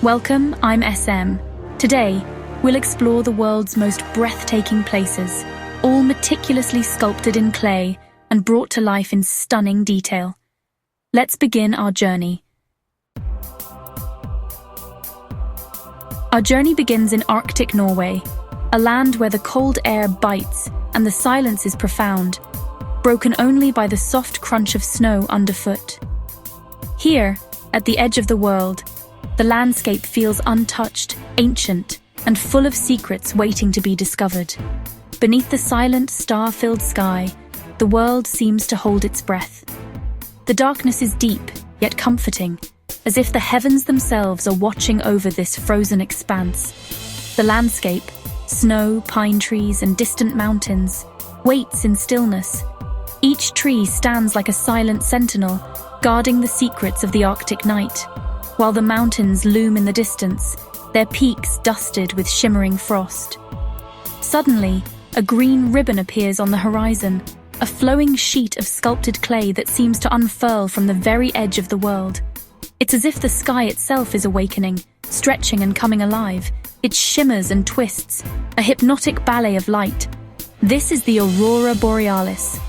Welcome, I'm SM. Today, we'll explore the world's most breathtaking places, all meticulously sculpted in clay and brought to life in stunning detail. Let's begin our journey. Our journey begins in Arctic Norway, a land where the cold air bites and the silence is profound, broken only by the soft crunch of snow underfoot. Here, at the edge of the world, the landscape feels untouched, ancient, and full of secrets waiting to be discovered. Beneath the silent, star-filled sky, the world seems to hold its breath. The darkness is deep, yet comforting, as if the heavens themselves are watching over this frozen expanse. The landscape, snow, pine trees, and distant mountains, waits in stillness. Each tree stands like a silent sentinel, guarding the secrets of the Arctic night, while the mountains loom in the distance, their peaks dusted with shimmering frost. Suddenly, a green ribbon appears on the horizon, a flowing sheet of sculpted clay that seems to unfurl from the very edge of the world. It's as if the sky itself is awakening, stretching and coming alive. It shimmers and twists, a hypnotic ballet of light. This is the aurora borealis.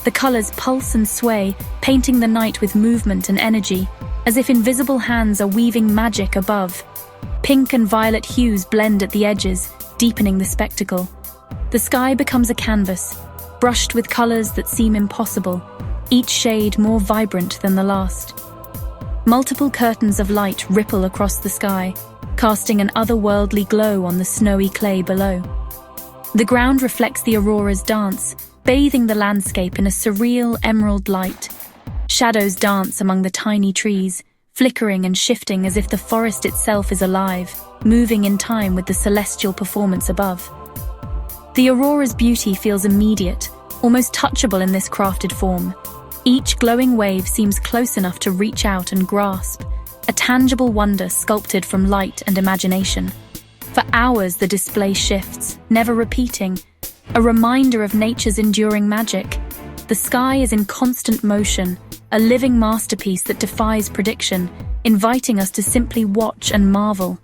The colors pulse and sway, painting the night with movement and energy, as if invisible hands are weaving magic above. Pink and violet hues blend at the edges, deepening the spectacle. The sky becomes a canvas, brushed with colors that seem impossible, each shade more vibrant than the last. Multiple curtains of light ripple across the sky, casting an otherworldly glow on the snowy clay below. The ground reflects the aurora's dance, bathing the landscape in a surreal emerald light. Shadows dance among the tiny trees, flickering and shifting as if the forest itself is alive, moving in time with the celestial performance above. The aurora's beauty feels immediate, almost touchable in this crafted form. Each glowing wave seems close enough to reach out and grasp, a tangible wonder sculpted from light and imagination. For hours the display shifts, never repeating, a reminder of nature's enduring magic. The sky is in constant motion, a living masterpiece that defies prediction, inviting us to simply watch and marvel.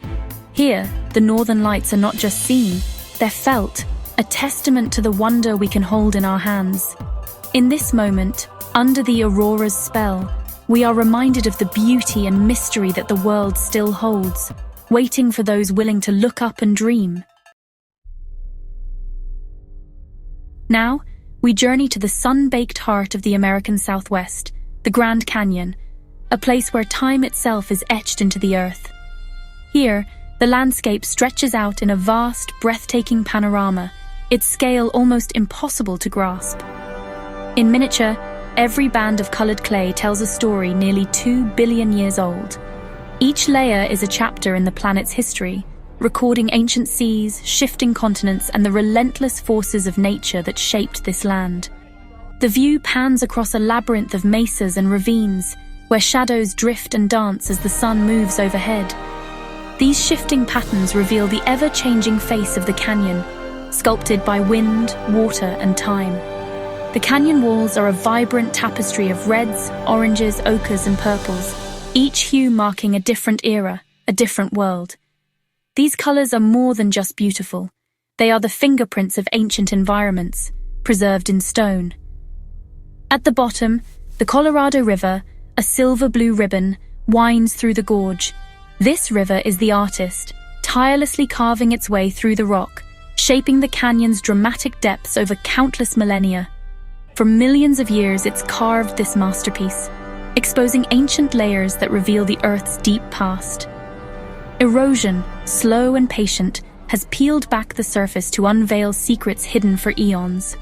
Here, the northern lights are not just seen, they're felt, a testament to the wonder we can hold in our hands. In this moment, under the aurora's spell, we are reminded of the beauty and mystery that the world still holds, waiting for those willing to look up and dream. Now, we journey to the sun-baked heart of the American Southwest, the Grand Canyon, a place where time itself is etched into the earth. Here, the landscape stretches out in a vast, breathtaking panorama, its scale almost impossible to grasp. In miniature, every band of colored clay tells a story nearly 2 billion years old. Each layer is a chapter in the planet's history, recording ancient seas, shifting continents, and the relentless forces of nature that shaped this land. The view pans across a labyrinth of mesas and ravines, where shadows drift and dance as the sun moves overhead. These shifting patterns reveal the ever-changing face of the canyon, sculpted by wind, water, and time. The canyon walls are a vibrant tapestry of reds, oranges, ochres, and purples, each hue marking a different era, a different world. These colors are more than just beautiful. They are the fingerprints of ancient environments, preserved in stone. At the bottom, the Colorado River, a silver-blue ribbon, winds through the gorge. This river is the artist, tirelessly carving its way through the rock, shaping the canyon's dramatic depths over countless millennia. For millions of years, it's carved this masterpiece, exposing ancient layers that reveal the Earth's deep past. Erosion, slow and patient, has peeled back the surface to unveil secrets hidden for eons.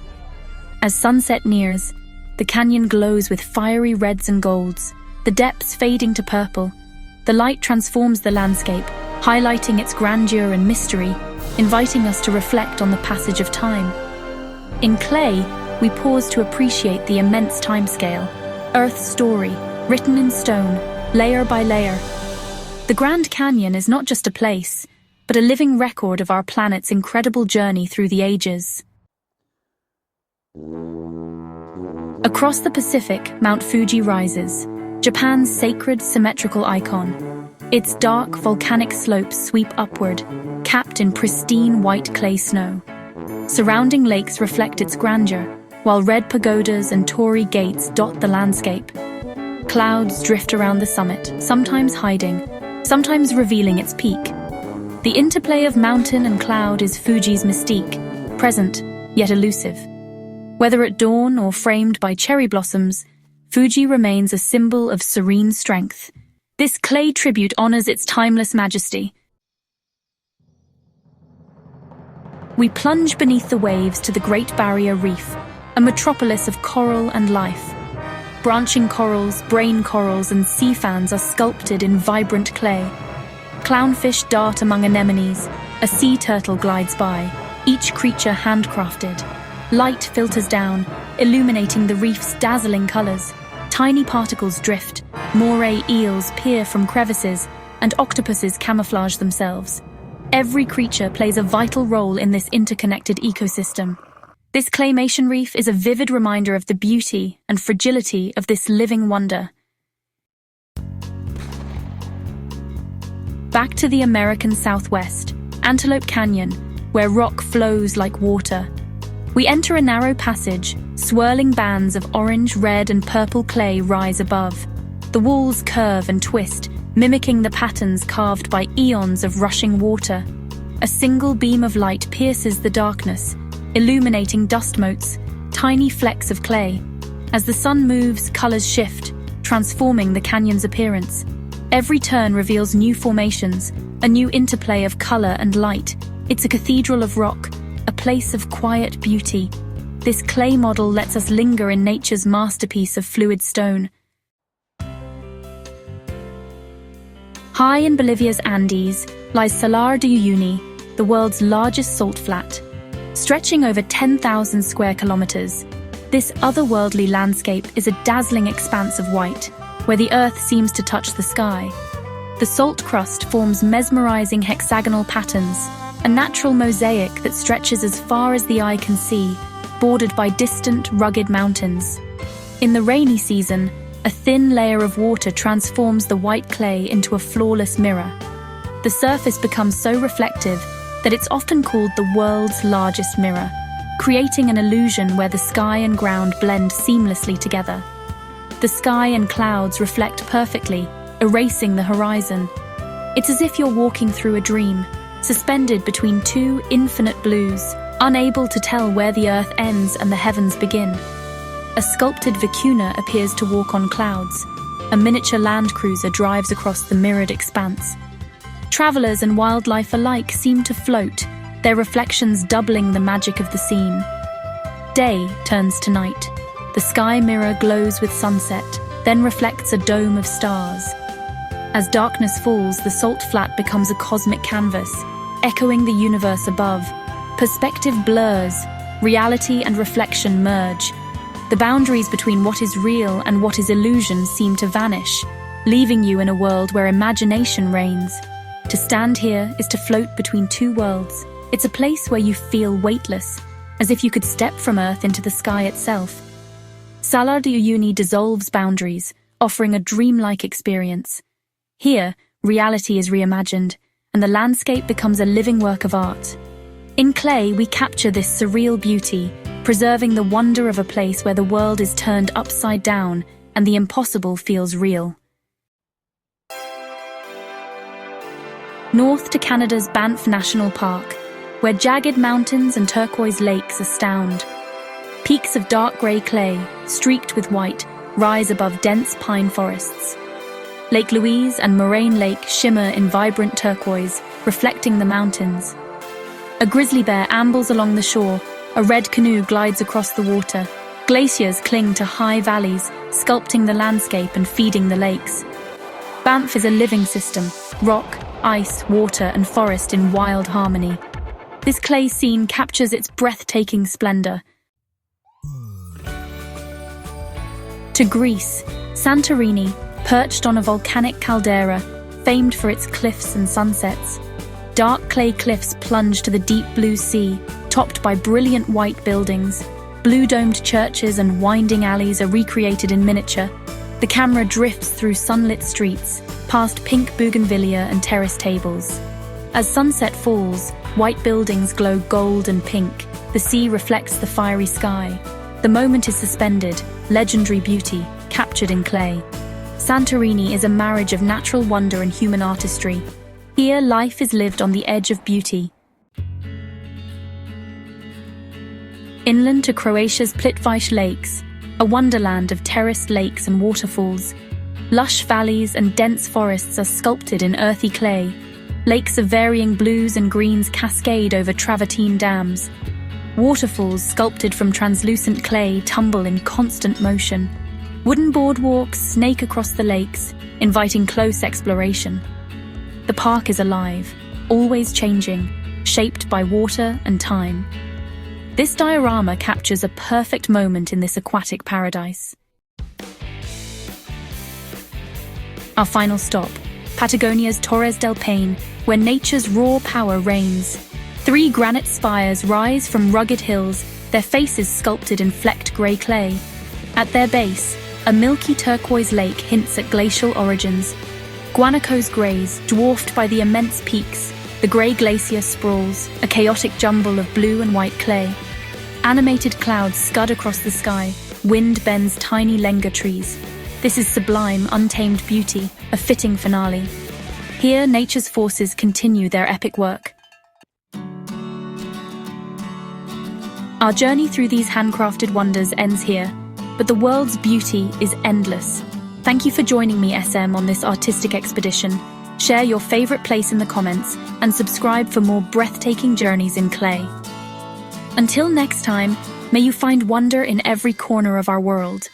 As sunset nears, the canyon glows with fiery reds and golds, the depths fading to purple. The light transforms the landscape, highlighting its grandeur and mystery, inviting us to reflect on the passage of time. In clay, we pause to appreciate the immense timescale, Earth's story, written in stone, layer by layer. The Grand Canyon is not just a place, but a living record of our planet's incredible journey through the ages. Across the Pacific, Mount Fuji rises, Japan's sacred symmetrical icon. Its dark, volcanic slopes sweep upward, capped in pristine white clay snow. Surrounding lakes reflect its grandeur, while red pagodas and torii gates dot the landscape. Clouds drift around the summit, sometimes hiding, sometimes revealing its peak. The interplay of mountain and cloud is Fuji's mystique, present yet elusive. Whether at dawn or framed by cherry blossoms, Fuji remains a symbol of serene strength. This clay tribute honors its timeless majesty. We plunge beneath the waves to the Great Barrier Reef, a metropolis of coral and life. Branching corals, brain corals, and sea fans are sculpted in vibrant clay. Clownfish dart among anemones, a sea turtle glides by, each creature handcrafted. Light filters down, illuminating the reef's dazzling colors. Tiny particles drift, moray eels peer from crevices, and octopuses camouflage themselves. Every creature plays a vital role in this interconnected ecosystem. This claymation reef is a vivid reminder of the beauty and fragility of this living wonder. Back to the American Southwest, Antelope Canyon, where rock flows like water. We enter a narrow passage, swirling bands of orange, red, and purple clay rise above. The walls curve and twist, mimicking the patterns carved by eons of rushing water. A single beam of light pierces the darkness, illuminating dust motes, tiny flecks of clay. As the sun moves, colors shift, transforming the canyon's appearance. Every turn reveals new formations, a new interplay of color and light. It's a cathedral of rock, a place of quiet beauty. This clay model lets us linger in nature's masterpiece of fluid stone. High in Bolivia's Andes lies Salar de Uyuni, the world's largest salt flat. Stretching over 10,000 square kilometers, this otherworldly landscape is a dazzling expanse of white, where the earth seems to touch the sky. The salt crust forms mesmerizing hexagonal patterns, a natural mosaic that stretches as far as the eye can see, bordered by distant, rugged mountains. In the rainy season, a thin layer of water transforms the white clay into a flawless mirror. The surface becomes so reflective that it's often called the world's largest mirror, creating an illusion where the sky and ground blend seamlessly together. The sky and clouds reflect perfectly, erasing the horizon. It's as if you're walking through a dream, suspended between two infinite blues, unable to tell where the earth ends and the heavens begin. A sculpted vicuna appears to walk on clouds. A miniature land cruiser drives across the mirrored expanse. Travelers and wildlife alike seem to float, their reflections doubling the magic of the scene. Day turns to night. The sky mirror glows with sunset, then reflects a dome of stars. As darkness falls, the salt flat becomes a cosmic canvas, echoing the universe above. Perspective blurs, reality and reflection merge. The boundaries between what is real and what is illusion seem to vanish, leaving you in a world where imagination reigns. To stand here is to float between two worlds. It's a place where you feel weightless, as if you could step from Earth into the sky itself. Salar de Uyuni dissolves boundaries, offering a dreamlike experience. Here, reality is reimagined, and the landscape becomes a living work of art. In clay, we capture this surreal beauty, preserving the wonder of a place where the world is turned upside down and the impossible feels real. North to Canada's Banff National Park, where jagged mountains and turquoise lakes astound. Peaks of dark grey clay, streaked with white, rise above dense pine forests. Lake Louise and Moraine Lake shimmer in vibrant turquoise, reflecting the mountains. A grizzly bear ambles along the shore, a red canoe glides across the water. Glaciers cling to high valleys, sculpting the landscape and feeding the lakes. Banff is a living system, rock, ice, water, and forest in wild harmony. This clay scene captures its breathtaking splendor. To Greece, Santorini, perched on a volcanic caldera, famed for its cliffs and sunsets. Dark clay cliffs plunge to the deep blue sea, topped by brilliant white buildings. Blue-domed churches and winding alleys are recreated in miniature. The camera drifts through sunlit streets, past pink bougainvillea and terrace tables. As sunset falls, white buildings glow gold and pink. The sea reflects the fiery sky. The moment is suspended, legendary beauty, captured in clay. Santorini is a marriage of natural wonder and human artistry. Here, life is lived on the edge of beauty. Inland to Croatia's Plitvice Lakes, a wonderland of terraced lakes and waterfalls. Lush valleys and dense forests are sculpted in earthy clay. Lakes of varying blues and greens cascade over travertine dams. Waterfalls sculpted from translucent clay tumble in constant motion. Wooden boardwalks snake across the lakes, inviting close exploration. The park is alive, always changing, shaped by water and time. This diorama captures a perfect moment in this aquatic paradise. Our final stop, Patagonia's Torres del Paine, where nature's raw power reigns. 3 granite spires rise from rugged hills, their faces sculpted in flecked grey clay. At their base, a milky turquoise lake hints at glacial origins. Guanacos graze, dwarfed by the immense peaks. The grey glacier sprawls, a chaotic jumble of blue and white clay. Animated clouds scud across the sky, wind bends tiny lenga trees. This is sublime, untamed beauty, a fitting finale. Here, nature's forces continue their epic work. Our journey through these handcrafted wonders ends here, but the world's beauty is endless. Thank you for joining me, SM, on this artistic expedition. Share your favorite place in the comments and subscribe for more breathtaking journeys in clay. Until next time, may you find wonder in every corner of our world.